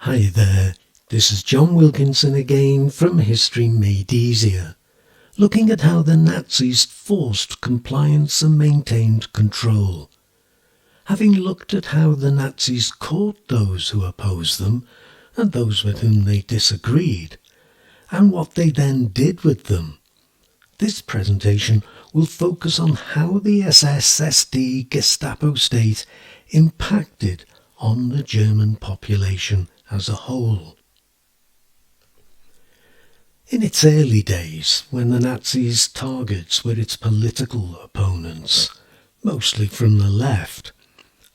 Hi there, this is John Wilkinson again from History Made Easier, looking at how the Nazis forced compliance and maintained control. Having looked at how the Nazis caught those who opposed them and those with whom they disagreed, and what they then did with them, this presentation will focus on how the SS SD Gestapo State impacted on the German population as a whole. In its early days, when the Nazis' targets were its political opponents, mostly from the left,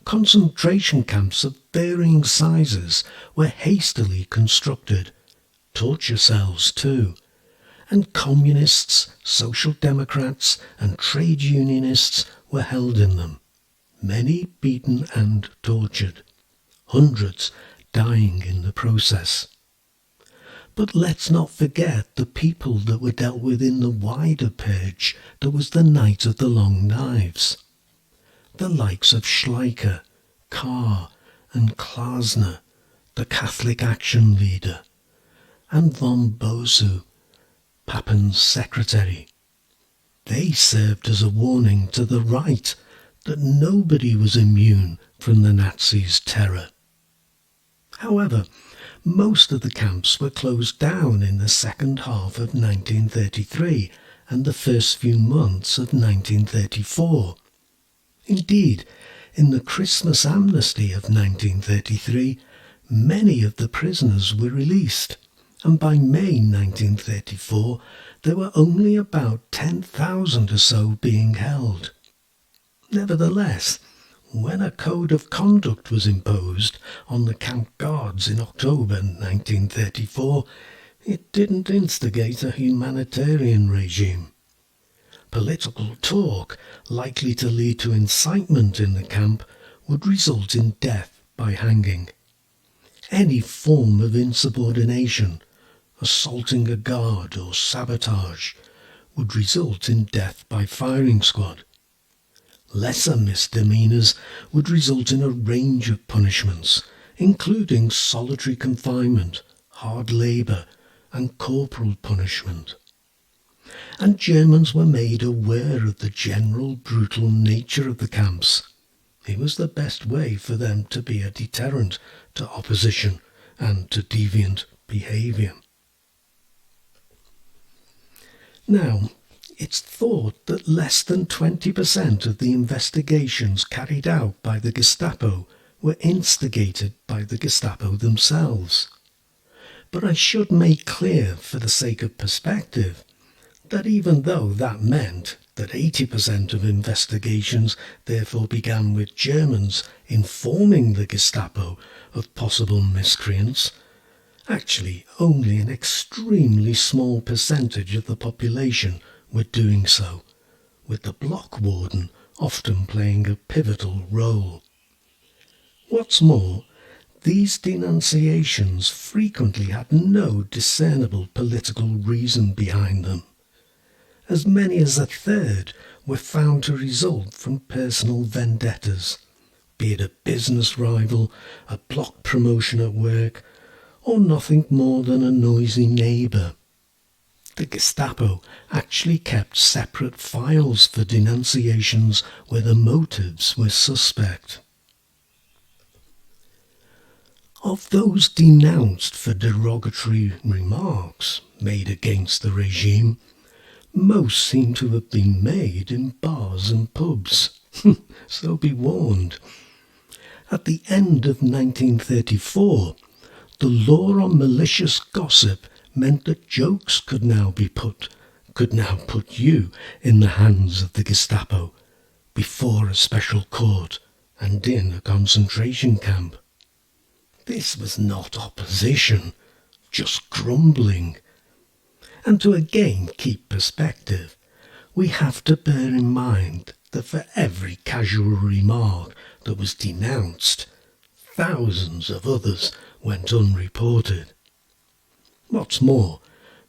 concentration camps of varying sizes were hastily constructed, torture cells too, and communists, social democrats and trade unionists were held in them, many beaten and tortured, hundreds dying in the process. But let's not forget the people that were dealt with in the wider purge that was the Night of the Long Knives. The likes of Schleicher, Kahr and Klasner, the Catholic Action Leader, and von Bosu, Pappen's secretary. They served as a warning to the right that nobody was immune from the Nazis' terror. However, most of the camps were closed down in the second half of 1933 and the first few months of 1934. Indeed, in the Christmas amnesty of 1933, many of the prisoners were released, and by May 1934 there were only about 10,000 or so being held. Nevertheless, when a code of conduct was imposed on the camp guards in October 1934, it didn't instigate a humanitarian regime. Political talk, likely to lead to incitement in the camp, would result in death by hanging. Any form of insubordination, assaulting a guard or sabotage, would result in death by firing squad. Lesser misdemeanours would result in a range of punishments, including solitary confinement, hard labour and corporal punishment. And Germans were made aware of the general brutal nature of the camps. It was the best way for them to be a deterrent to opposition and to deviant behaviour. Now, it's thought that less than 20% of the investigations carried out by the Gestapo were instigated by the Gestapo themselves. But I should make clear, for the sake of perspective, that even though that meant that 80% of investigations therefore began with Germans informing the Gestapo of possible miscreants, actually only an extremely small percentage of the population were doing so, with the block warden often playing a pivotal role. What's more, these denunciations frequently had no discernible political reason behind them. As many as a third were found to result from personal vendettas, be it a business rival, a block promotion at work, or nothing more than a noisy neighbour. The Gestapo actually kept separate files for denunciations where the motives were suspect. Of those denounced for derogatory remarks made against the regime, most seem to have been made in bars and pubs, so be warned. At the end of 1934, the law on malicious gossip meant that jokes could now put you in the hands of the Gestapo, before a special court and in a concentration camp. This was not opposition, just grumbling. And to again keep perspective, we have to bear in mind that for every casual remark that was denounced, thousands of others went unreported. What's more,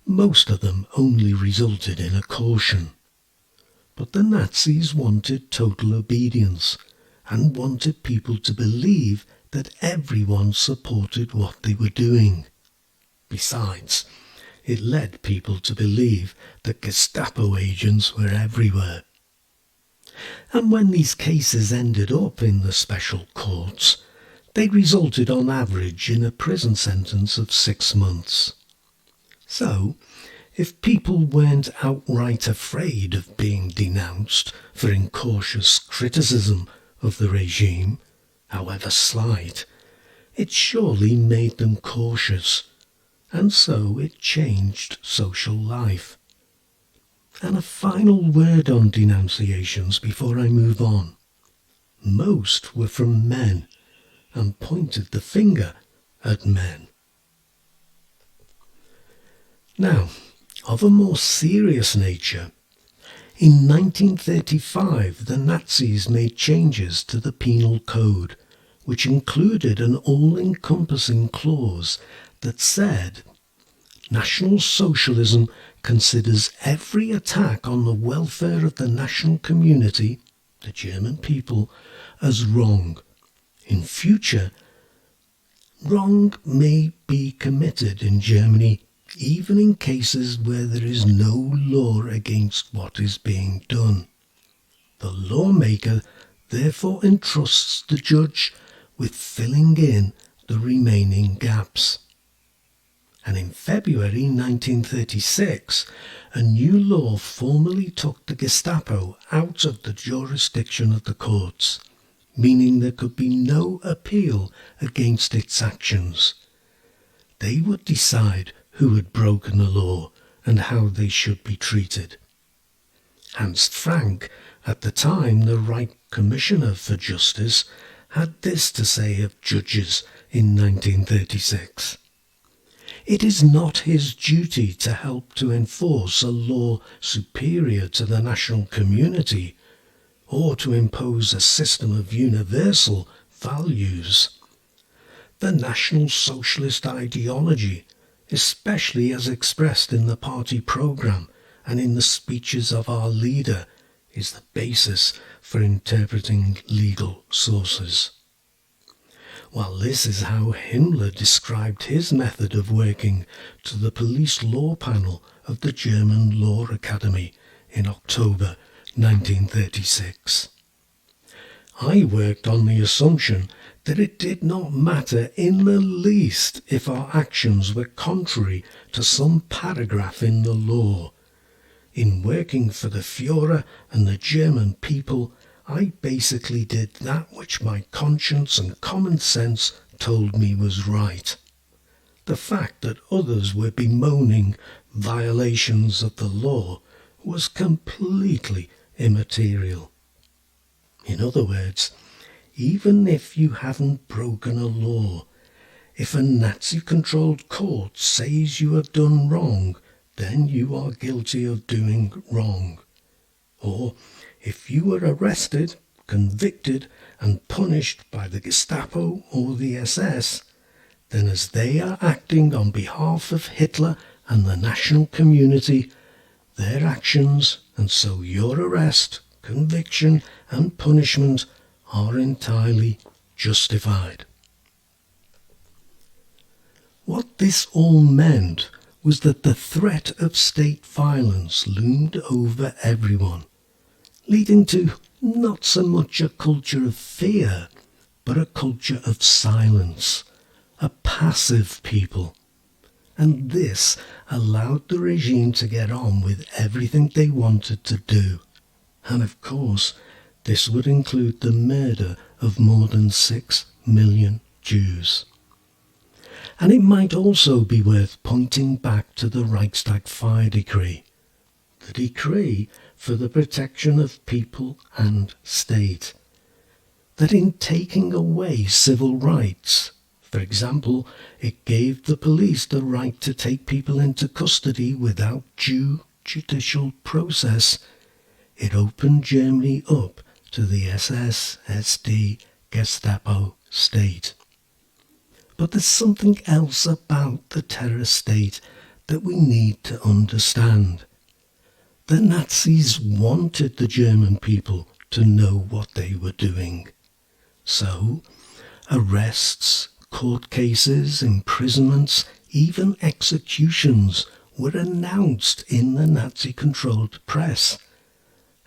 most of them only resulted in a caution. But the Nazis wanted total obedience, and wanted people to believe that everyone supported what they were doing. Besides, it led people to believe that Gestapo agents were everywhere. And when these cases ended up in the special courts, they resulted on average in a prison sentence of 6 months. So, if people weren't outright afraid of being denounced for incautious criticism of the regime, however slight, it surely made them cautious, and so it changed social life. And a final word on denunciations before I move on. Most were from men and pointed the finger at men. Now, of a more serious nature, in 1935 the Nazis made changes to the penal code, which included an all-encompassing clause that said, National Socialism considers every attack on the welfare of the national community, the German people, as wrong. In future, wrong may be committed in Germany even in cases where there is no law against what is being done. The lawmaker therefore entrusts the judge with filling in the remaining gaps. And in February 1936, a new law formally took the Gestapo out of the jurisdiction of the courts, meaning there could be no appeal against its actions. They would decide who had broken the law and how they should be treated. Hans Frank, at the time the Reich Commissioner for Justice, had this to say of judges in 1936. It is not his duty to help to enforce a law superior to the national community, or to impose a system of universal values. The National Socialist ideology, especially as expressed in the party programme and in the speeches of our leader, is the basis for interpreting legal sources. Well, this is how Himmler described his method of working to the police law panel of the German Law Academy in October 1936. I worked on the assumption that it did not matter in the least if our actions were contrary to some paragraph in the law. In working for the Führer and the German people, I basically did that which my conscience and common sense told me was right. The fact that others were bemoaning violations of the law was completely immaterial. In other words, even if you haven't broken a law, if a Nazi-controlled court says you have done wrong, then you are guilty of doing wrong. Or, if you were arrested, convicted and punished by the Gestapo or the SS, then as they are acting on behalf of Hitler and the national community, their actions, and so your arrest, conviction and punishment are entirely justified. What this all meant was that the threat of state violence loomed over everyone, leading to not so much a culture of fear, but a culture of silence, a passive people. And this allowed the regime to get on with everything they wanted to do. And of course, this would include the murder of more than 6 million Jews. And it might also be worth pointing back to the Reichstag Fire Decree, the decree for the protection of people and state, that in taking away civil rights, for example, it gave the police the right to take people into custody without due judicial process, it opened Germany up to the SS SD Gestapo State. But there's something else about the terror state that we need to understand. The Nazis wanted the German people to know what they were doing. So, arrests, court cases, imprisonments, even executions were announced in the Nazi-controlled press,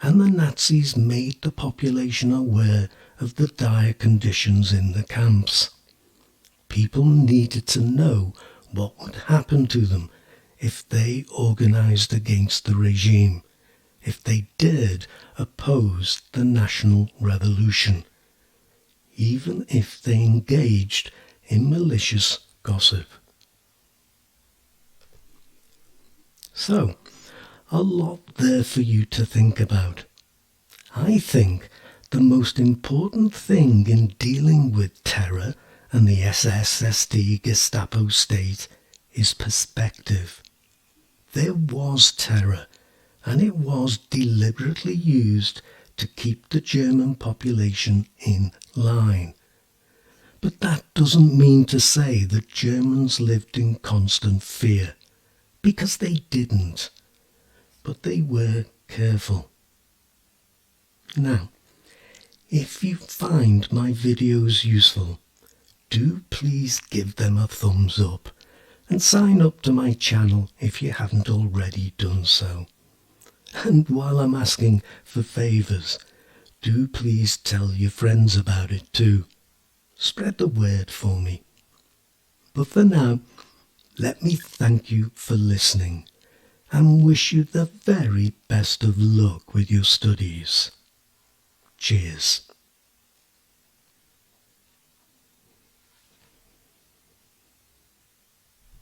and the Nazis made the population aware of the dire conditions in the camps. People needed to know what would happen to them if they organized against the regime, if they dared oppose the national revolution, even if they engaged in malicious gossip. So, a lot there for you to think about. I think the most important thing in dealing with terror and the SS SD Gestapo State is perspective. There was terror, and it was deliberately used to keep the German population in line. But that doesn't mean to say that Germans lived in constant fear, because they didn't. But they were careful. Now, if you find my videos useful, do please give them a thumbs up and sign up to my channel if you haven't already done so. And while I'm asking for favours, do please tell your friends about it too. Spread the word for me. But for now, let me thank you for listening and wish you the very best of luck with your studies. Cheers.